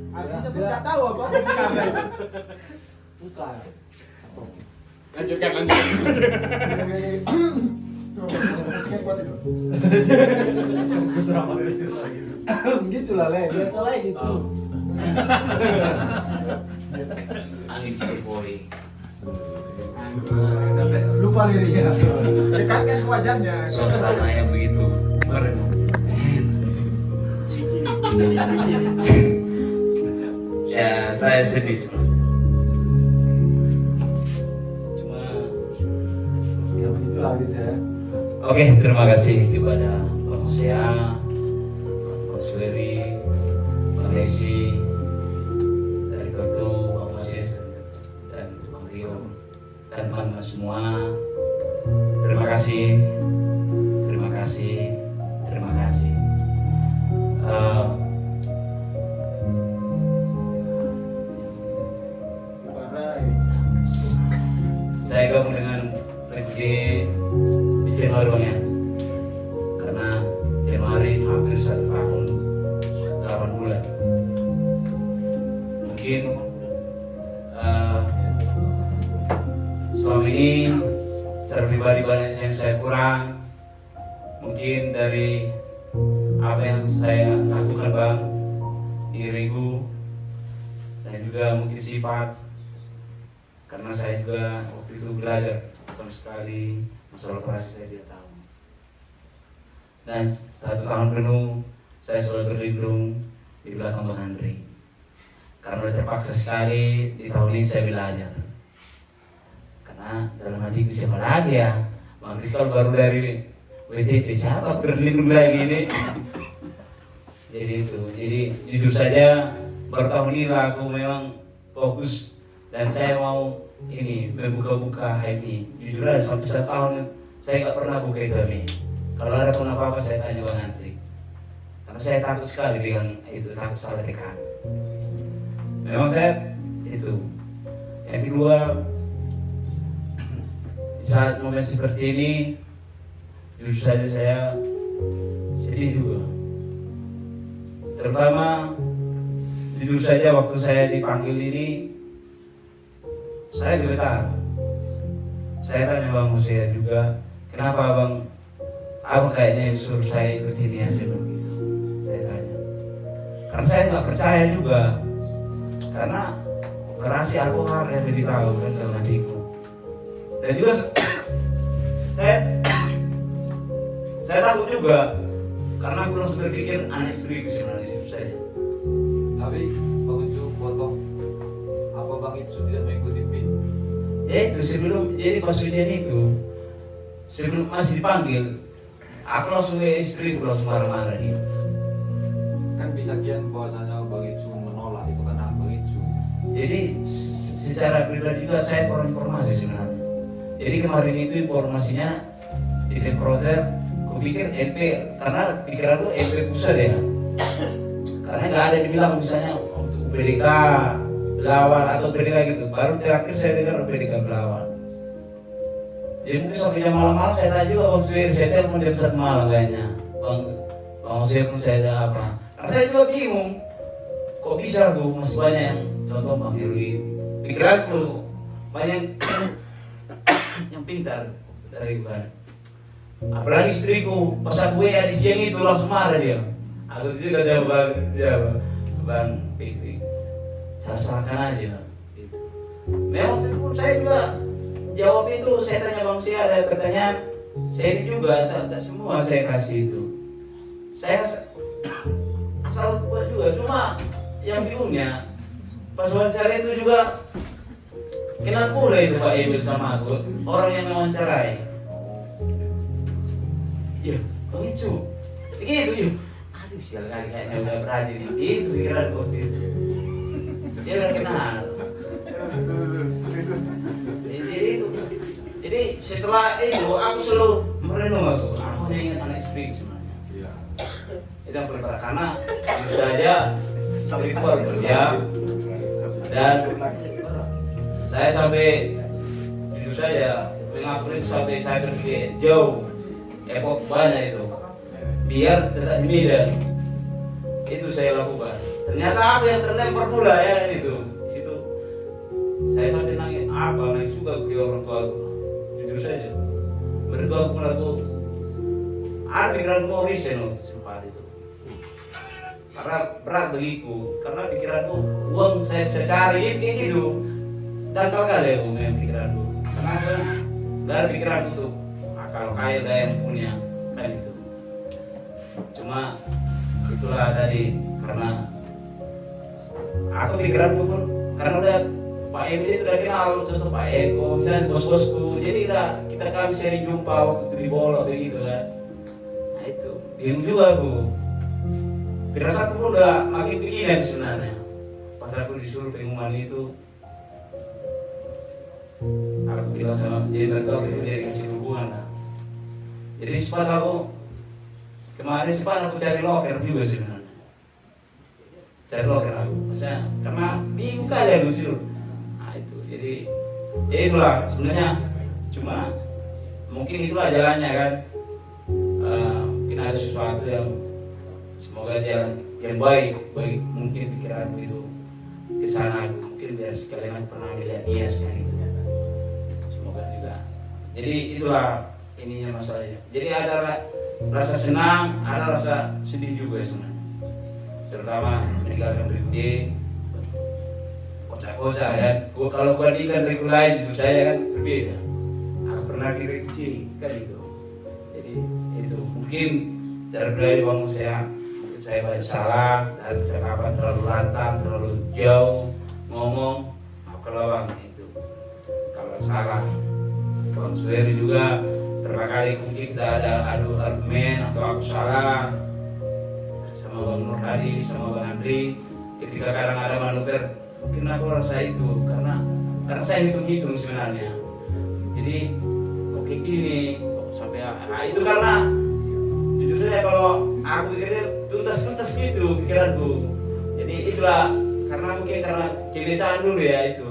artinya pun nggak tahu apa karena itu. Bukan. Lanjutkan. Postingan kuat itu. Begitulah Le, biasa lah gitu. Angin sepoi. Lupa liriknya. Dekatkan ke wajahnya. Suasana yang begitu merenung. Ya, saya sedih sebenarnya. Cuma Ya begitulah gitu ya. oke, terima kasih kepada Bang Sea, Bang Sueri, Bang Hesi, dari Koto, Bang Moses, dan Bang Rio, dan teman-teman semua. Terima kasih, terima kasih, terima kasih. Saya gabung dengan Rifki di Januari Bang ya, karena Januari hampir 1 tahun 8 bulan. Mungkin selama ini secara pribadi banyak yang saya kurang, mungkin dari apa yang saya lakukan Bang, diriku, dan juga mungkin sifat, karena saya juga waktu itu belajar sama sekali masalah operasi saya tidak tahu. Dan 1 tahun penuh saya selalu berlindung di belakang Bang Andre, karena terpaksa sekali di tahun ini saya belajar. Karena dalam hatiku siapa lagi ya, Bang Rizal baru dari WTP, siapa berlindung lagi ini. Jadi itu, jadi jujur saja baru tahun ini lah aku memang fokus, dan saya mau ini membuka-buka HMI. Jujur aja sampai 1 tahun saya nggak pernah buka itu HMI. Kalau ada pun apa-apa saya tanya Bang Andri, karena saya takut sekali dengan itu, takut salah tekan. Memang saya itu. Yang kedua, di saat momen seperti ini jujur saja saya sedih juga. Terutama jujur saja waktu saya dipanggil ini, saya gemetar. Saya tanya Bang Musia juga, kenapa Abang kayaknya suruh saya ikut ini aja begitu. Saya tanya, karena saya nggak percaya juga, karena operasi aku harus yang lebih tahu kan dalam hatiku. Dan juga saya takut juga, karena aku langsung berpikir anak istriku sebenarnya itu saja. Tapi Bang Itsu potong, apa Bang Itsu tidak mengikuti PIN? Ya itu sebelum, jadi pas ujian itu, sebelum masih dipanggil, aku langsung ke istriku langsung marah-marah dia. Kan bisa kian bahwasanya Bang Itsu menolak, itu kan hak Bang Itsu. Jadi secara pribadi juga saya kurang informasi sebenarnya. Jadi kemarin itu informasinya di Temproter, kupikir LP, karena pikiranku LP pusat ya. Karena nggak ada dibilang misalnya untuk BDK Belawan atau BDK gitu. Baru terakhir saya dengar BDK Belawan. Jadi mungkin sampai jam malam-malam saya tanya juga Bang Suir, saya telepon jam 1 malam kayaknya. Bang Suir pun saya ada apa? Karena saya juga bingung, kok bisa tuh masih banyak yang contoh Bang Irwi. Pikiranku banyak yang pintar dari Bang. Apalagi istriku, pas aku WA di siang itu langsung marah dia. Aku juga jawab Bang Fikri, salahkan aja gitu. Memang itu pun saya juga jawab itu, saya tanya Bang Sia ada pertanyaan, saya ini juga tidak semua saya kasih itu. Saya asal buat juga, cuma yang bingungnya pas wawancara itu juga kenal pula itu Pak Emil sama aku, orang yang mewawancarai. Ya, Bang Itsu, begitu ya. Aduh, sial kali kayaknya udah berhadir nih. Itu pikiran waktu itu. Dia udah kenal. Jadi setelah itu aku selalu merenung aku hanya ingat anak istri sebenarnya. Itu yang paling parah, karena tentu saja istriku baru kerja dan saya sampai jujur saja pengakuan itu sampai saya berpikir jauh. Epok banyak itu, biar tetap di Medan. Itu saya lakukan. Ternyata apa yang terlempar pula ya itu. Di situ saya sampai nangis juga ke orang tua aku. Jujur saja, mertua aku ada pikiran mau resign sempat itu. Karena berat bagiku, karena pikiranku uang saya bisa cari gitu. Dangkal kali aku main pikiranku. Karena aku nggak ada pikiran untuk kalau kaya udah yang punya kan itu. Cuma itulah tadi karena aku pikiranku pun karena udah Pak Emil itu udah kenal, contoh Pak Eko, misalnya bos-bosku, jadi kita kami sering jumpa waktu itu di bola begitu kan. Nah itu, bingung juga aku. Firasatku pun udah makin begini sebenarnya. Pas aku disuruh pengumuman itu, aku bilang sama jadi mertua itu jadi kasih hubungan lah. Jadi sempat aku kemarin sempat aku cari loker juga sebenarnya. Cari loker aku, maksudnya karena bingung kali aku disuruh. Nah itu, jadi ya itulah sebenarnya cuma mungkin itulah jalannya kan. Mungkin ada sesuatu yang semoga jalan yang baik mungkin pikiranku itu kesana mungkin biar sekalian pernah lihat Nias kan itu. Semoga juga. Jadi itulah ininya masalahnya. Jadi ada rasa senang, ada rasa sedih juga sebenarnya. Terutama meninggalkan Brigade, kocak-kocak kan. Kalau bandingkan Riku lain itu saya kan berbeda. Aku pernah direvisi kan itu. Jadi itu mungkin cara dari bangun saya banyak salah dan percakapan terlalu lantang, terlalu jauh ngomong. Kalau bang itu kalau salah, Bang Suheri juga berapa kali mungkin kita ada adu argumen atau aku salah sama Bang Nur Hadi, sama Bang Andri. Ketika kadang ada manuver, mungkin aku rasa itu karena saya hitung-hitung sebenarnya. Jadi kok kayak gini, kok sampai itu karena jujur saja kalau aku pikirnya tuntas gitu pikiranku. Jadi itulah karena mungkin karena kebiasaan dulu ya itu.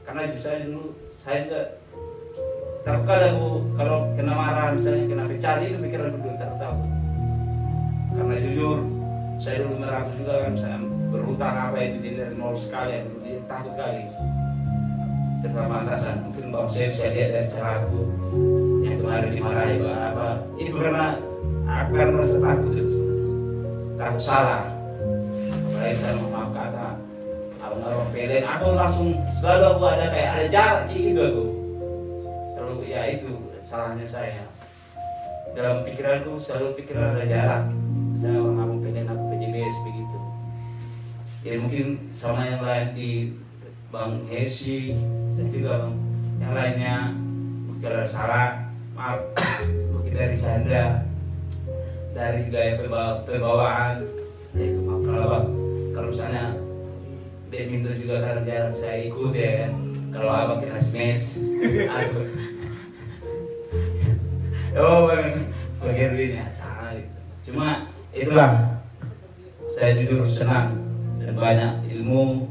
Karena jujur saja dulu saya juga takut aku kalau kena marah misalnya kena pecat itu pikiranku dulu takut. Karena jujur saya dulu meratus juga kan saya berhutang apa itu dari nol sekali dulu dia takut kali. Terutama atasan mungkin bahwa saya bisa lihat dari cara aku yang kemarin dimarahi apa itu karena aku kan merasa takut salah. Apalagi saya mau kata abang-abang PLN aku langsung selalu aku ada kayak ada jarak gitu aku. Lalu ya itu salahnya saya. Dalam pikiranku selalu pikiran ada jarak. Misalnya abang-abang PLN aku PJBS begitu. Ya mungkin sama yang lain di Bang Hesi dan juga Bang yang lainnya mungkin ada salah, maaf mungkin dari canda dari gaya pembawaan ya itu maaf kalau misalnya badminton juga kadang jarang saya ikut ya kan kalau abang kena smash aku bagian ini ya salah gitu. Cuma itulah saya jujur senang dan banyak ilmu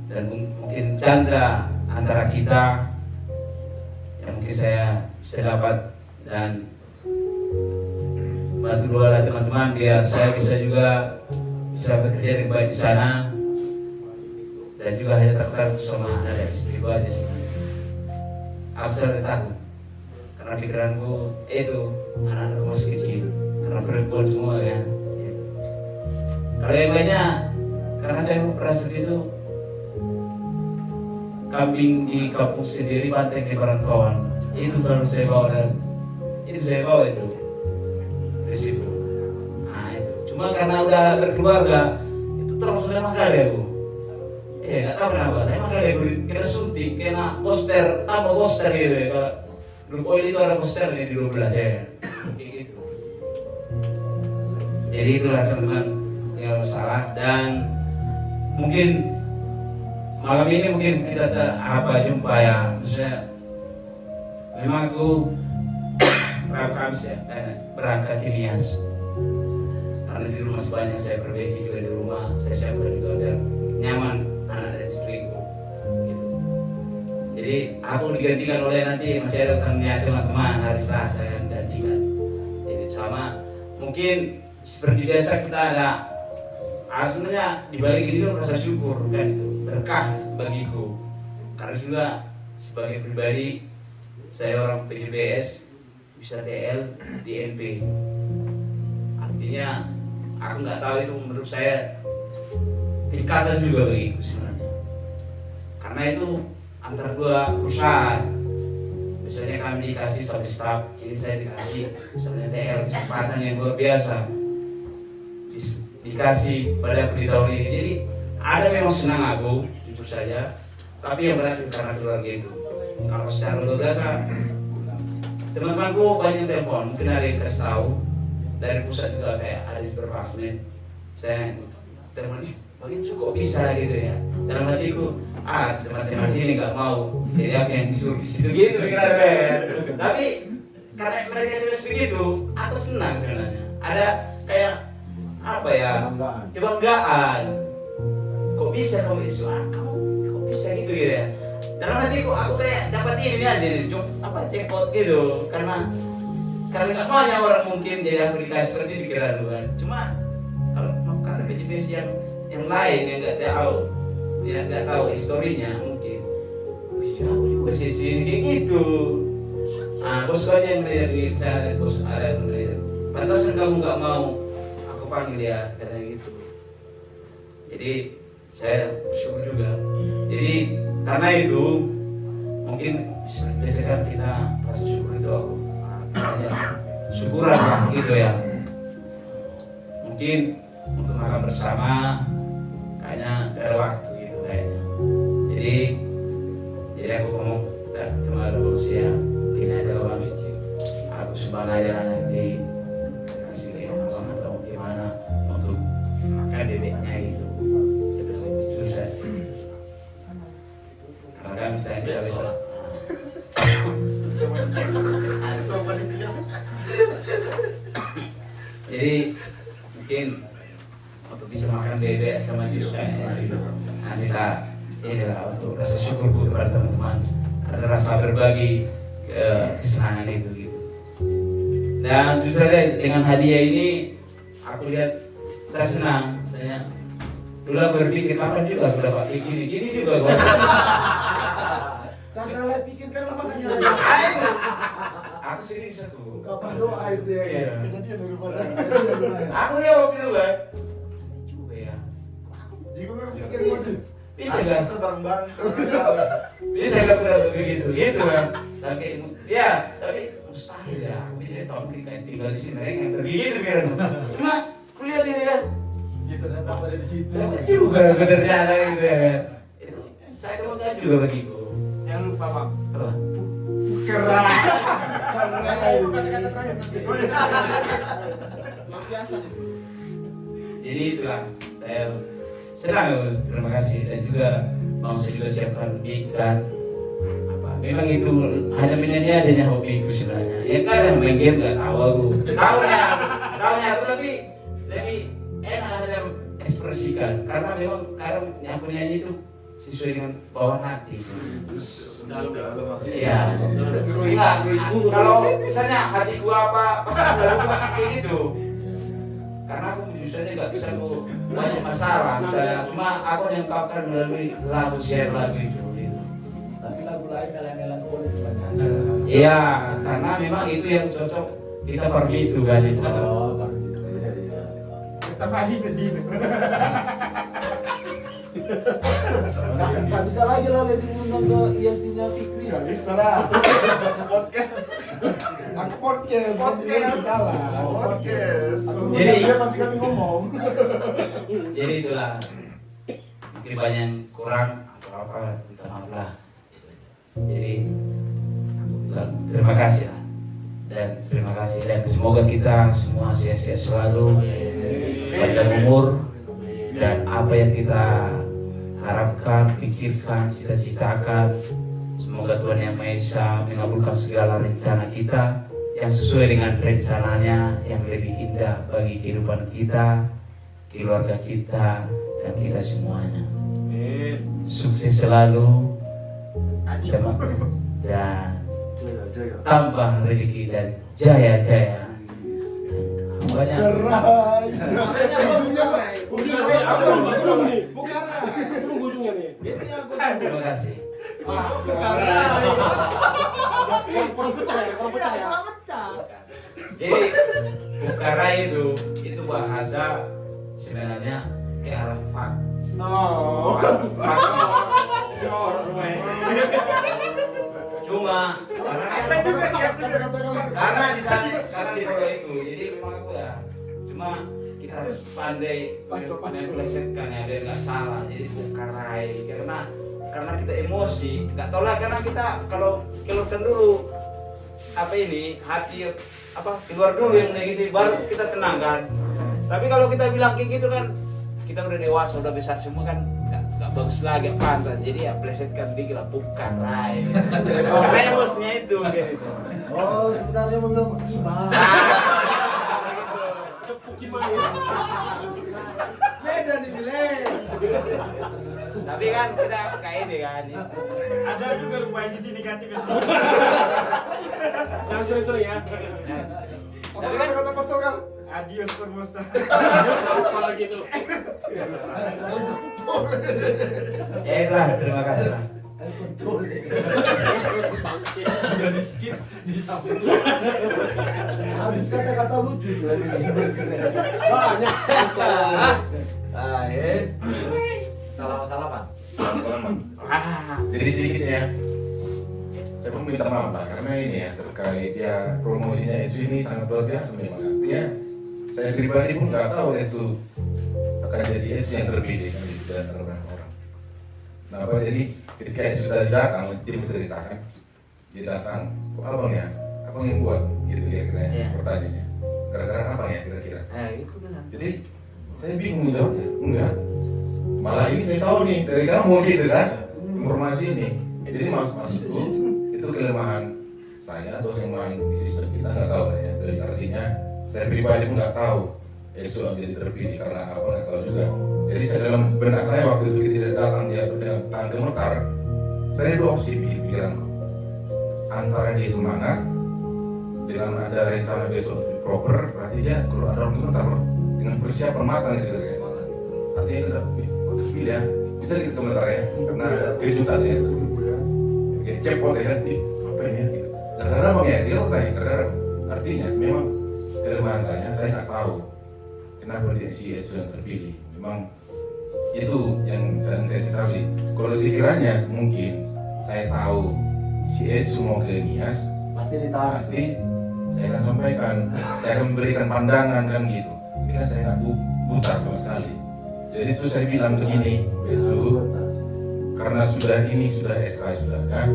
dan mungkin canda antara kita yang mungkin saya dapat dan bantu dua teman-teman biar saya bisa bekerja dengan baik di sana dan juga hanya takut sama ada istri gua aja sih. Aku selalu takut karena pikiranku itu anak-anak masih kecil karena perempuan semua kan. Kalau yang lainnya karena saya pernah segitu kambing di kampung sendiri banteng di barang kawan itu selalu saya bawa dan itu saya bawa itu prinsip. Nah itu cuma karena udah berkeluarga itu terus sudah makan ya bu. Nggak tahu kenapa. Emang kali aku kena suntik, kena poster, tambah poster gitu ya. Kalau Grup Oil itu ada posternya di 12 ya. Kayak gitu. Jadi itulah teman-teman yang salah dan mungkin malam ini mungkin kita jumpa ya. Maksudnya memang aku Kamis ya, berangkat ke Nias. Karena di rumah sebanyak saya perbaiki juga di rumah, saya siapkan juga biar nyaman anak dan istriku. Gitu. Jadi aku digantikan oleh nanti masih ada teman-teman hari Selasa yang gantikan. Jadi sama mungkin seperti biasa kita ada sebenarnya dibalik ini rasa syukur kan itu berkah bagiku. Karena juga sebagai pribadi saya orang PJBS bisa TL di MP Jadinya aku nggak tahu itu menurut saya tingkatan juga bagiku sebenarnya. Karena itu antara dua perusahaan. Misalnya kami dikasih satu staff, ini saya dikasih misalnya TL kesempatan yang luar biasa. Dikasih pada aku di tahun ini. Jadi ada memang senang aku, jujur saja. Tapi yang berat karena keluarga itu. Kalau secara luar biasa, teman-temanku banyak telepon, mungkin ada yang kasih tahu dari pusat juga kayak ada di beberapa menit. Saya telepon, begitu kok bisa gitu ya. Dalam hatiku, teman-teman sini nggak mau, jadi aku yang disuruh di situ gitu kira-kira. Tapi karena mereka serius begitu, aku senang sebenarnya. Ada kayak apa ya? Kebanggaan. Kok bisa kamu isu? Kamu kok bisa gitu ya? Dalam hatiku aku kayak dapat ini aja nih, jackpot gitu. Karena nggak banyak orang mungkin jadi aku dikasih seperti pikiran lu kan. Cuma kalau karena PJPS yang lain yang nggak tahu historinya mungkin. Ya aku juga sih ini kayak gitu. Bosku aja yang melihat di sana, bos ada yang melihat. Pantasan kamu nggak mau aku panggil dia karena gitu. Jadi saya bersyukur juga. Jadi karena itu mungkin biasa kan kita rasa syukur itu aku syukuran gitu ya. Mungkin untuk makan bersama kayaknya gak ada waktu gitu kayaknya. Jadi aku ngomong kemarin ya ini aja bang, aku sumbang aja nanti kasih ke abang atau gimana untuk makan bebeknya gitu. Sebenarnya itu susah. Karena kan misalnya kita bisa jadi mungkin untuk bisa makan bebek sama jus inilah untuk rasa syukurku kepada teman-teman, ada rasa berbagi kesenangan itu gitu. Dan justru saja dengan hadiah ini aku lihat saya senang. Misalnya dulu aku berpikir kapan juga aku dapat gini juga gua. Karena lagi pikirkan lah makanya. Aku sendiri satu. Kapan doa itu ya? Iya. Kejadian daripada. Aku lihat waktu itu kan. Juga ya. Jika memang pikir wajib. Bisa kan? Kita bareng-bareng. Bisa kan begitu gitu kan? Tapi mustahil ya. Aku bisa tahun kita tinggal di sini mereka yang pergi gitu kan. Cuma kulihat ini kan. Gitu datang pada di situ. Juga ternyata gitu ya kan. Itu saya kebanggaan juga bagiku. Jangan lupa Pak. Apa? Keras. Kata-kata terakhir nanti. Luar biasa nih. Jadi itulah saya senang, terima kasih. Dan juga mau saya juga siapkan ikan. Memang itu hanya menyanyi adanya hobiku sebenarnya. Ya kadang main game nggak tahu aku. Tahunya aku tapi lebih enak hanya ekspresikan. Karena memang kadang aku nyanyi itu sesuai dengan bawaan hati. Iya. Enggak. Kalau misalnya hatiku apa pas aku lupa kayak gitu. Karena aku justru nggak bisa banyak masalah. Cuma aku yang ungkapkan melalui lagu share lagu itu. Tapi lagu lain kalian melankolis banyak. Iya, karena memang itu yang cocok kita pergi itu kan itu. Oh, baru gitu. Iya. Tetap aja sedih. Nggak bisa lagi lah lebih ngundang ke IRC-nya Fikri. Nggak bisa lah. Podcast. Aku podcast salah. Podcast. Jadi dia pasti kami ngomong. Jadi itulah mungkin banyak yang kurang atau apa minta maaf lah. Jadi terima kasih lah dan semoga kita semua sehat-sehat selalu, panjang umur dan apa yang kita harapkan, pikirkan, cita-citakan. Semoga Tuhan Yang Maha Esa mengabulkan segala rencana kita yang sesuai dengan rencananya yang lebih indah bagi kehidupan kita, keluarga kita, dan kita semuanya. Sukses selalu dan tambah rezeki dan jaya-jaya. Banyak. Terima kasih. Kurang pecah ya. Jadi Bukara itu bahasa sebenarnya ke arah fak. Oh. Cuma karena di sana karena di bawah itu, jadi memang aku ya cuma kita harus pandai melesetkan ya biar nggak salah, jadi bukan rai karena kita emosi nggak tahu lah, karena kita kalau keluarkan dulu apa ini hati apa keluar dulu yang negatif baru kita tenang kan. Tapi kalau kita bilang kayak gitu kan kita udah dewasa udah besar semua kan nggak bagus lagi, nggak pantas, jadi ya plesetkan dikit lah bukan rai karena emosinya itu gitu. Oh, sebenarnya belum gimana? Beda nih Billy. Tapi kan kita kayak ini kan. Ada juga rupanya sisi negatif. Yang sering-sering ya. Tapi kan Kata pasal kan? Adios Formosa. Apalagi itu. Ya itulah, terima kasih lah. Jadi skip, jadi sampai. Habis kata-kata lucu juga sini. Banyak. Salam-salaman. Jadi sedikit ya, saya pun minta maaf lah karena ini ya terkait ya promosinya Esu ini sangat luar biasa memang. Artinya saya pribadi pun nggak tahu Esu akan jadi Esu yang terpilih kan di antara orang-orang. Nah apa jadi ketika Esu sudah datang, dia menceritakan dia datang, kok abang ya, abang yang buat gitu kira-kira pertanyaannya. Gara-gara apa ya kira-kira? Itu benar. Jadi saya bingung jawabnya, enggak. Malah ini saya tahu nih dari kamu gitu kan, informasi ini. Jadi maksudku itu kelemahan saya atau kelemahan di sistem kita nggak tahu lah ya. Jadi artinya saya pribadi pun nggak tahu Esu jadi terpilih karena apa nggak tahu juga. Jadi saya dalam benak saya waktu itu tidak datang dia datang gemetar. Saya dua opsi pikiran, antara dia semangat dengan ada rencana besok proper, berarti dia kalau ada orang gemetar dengan persiapan matang gitu kan. Artinya kita terpilih ya, bisa kita komentar ya, karena ada kejutan ya. Oke, cepot ya kan, apa ini ya gitu. Gara-gara bang ya, dia bertanya, gara-gara artinya memang kelemahan saya nggak tahu kenapa dia si Esu yang terpilih. Memang itu yang saya sesali. Kalau sekiranya mungkin saya tahu si Esu mau ke Nias, Pasti ditahan. pasti saya akan sampaikan, saya akan memberikan pandangan kan gitu. Ini kan saya nggak buta sama sekali. Jadi itu saya bilang begini, Esu, karena sudah SK sudah ada,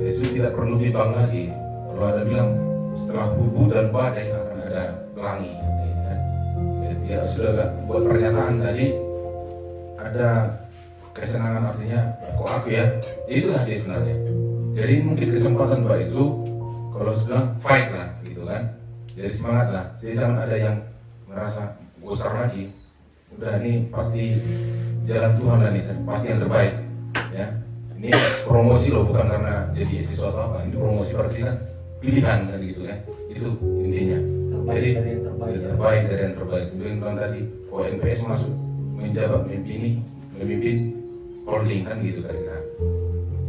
Esu tidak perlu bimbang lagi. Kalau ada bilang setelah hubu dan badai akan ada pelangi. Ya sudah buat pernyataan tadi ada kesenangan artinya kok aku ya, itulah dia sebenarnya. Jadi mungkin kesempatan Mbak Esu kalau bilang fight lah gitu kan, jadi semangat lah. Jadi jangan ada yang merasa gusar lagi. Udah ini pasti jalan Tuhan lah nih, pasti yang terbaik ya. Ini promosi loh, bukan karena jadi sesuatu apa. Ini promosi berarti kan pilihan kan gitu kan. Itu intinya. Jadi terbaik dari yang terbaik. Sebelum bilang tadi, kalau NPS masuk menjabat memimpin holding kan gitu kan.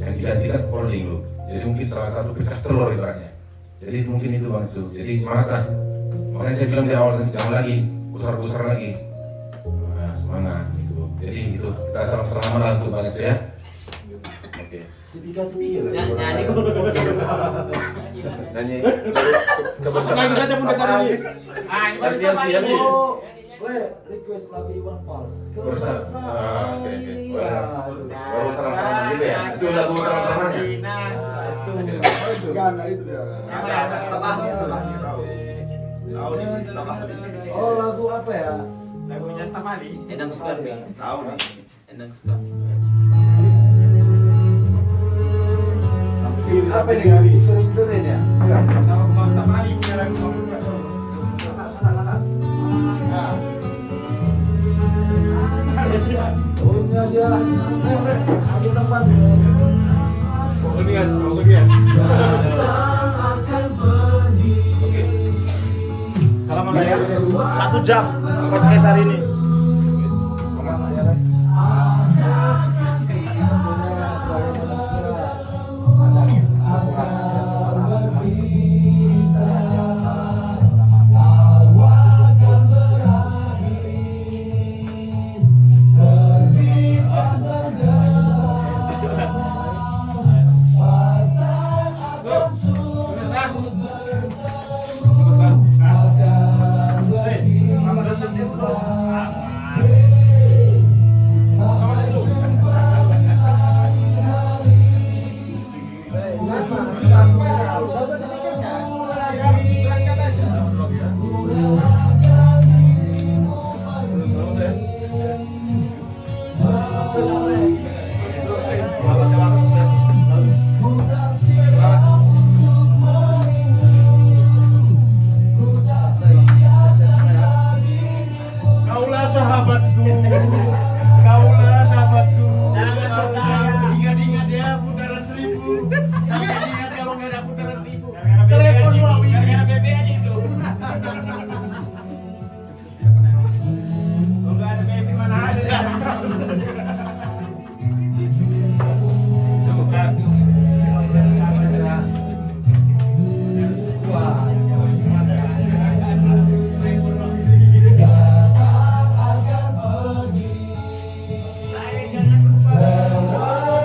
Yang digantikan holding loh. Jadi mungkin salah satu pecah telur ibaratnya. Jadi mungkin itu Bang Su. Jadi semangat lah. Makanya saya bilang di awal jangan lagi besar lagi. Semangat gitu. Jadi itu kita salam-salaman lah untuk Bang Esu ya. Oke. Sepikir lagi. Nyanyi Nyanyi Kebesaran saja pun tadi. siap sih. Request lagu Iwan Fals. Bersama. Oke. Baru salam-salaman gitu ya. Itu lagu salam-salamannya. Enggak itu dia. Oh, lagu apa ya? Lagunya Stamali. Endang sekali. Tahu nih. Endang sekali. Apa ini? Sering-sering ya? Kalau Stamali punya lagu kamu nggak tahu. Oh, ini aja. Ayo depan. Pokoknya. Salaman ya. 1 jam podcast hari ini.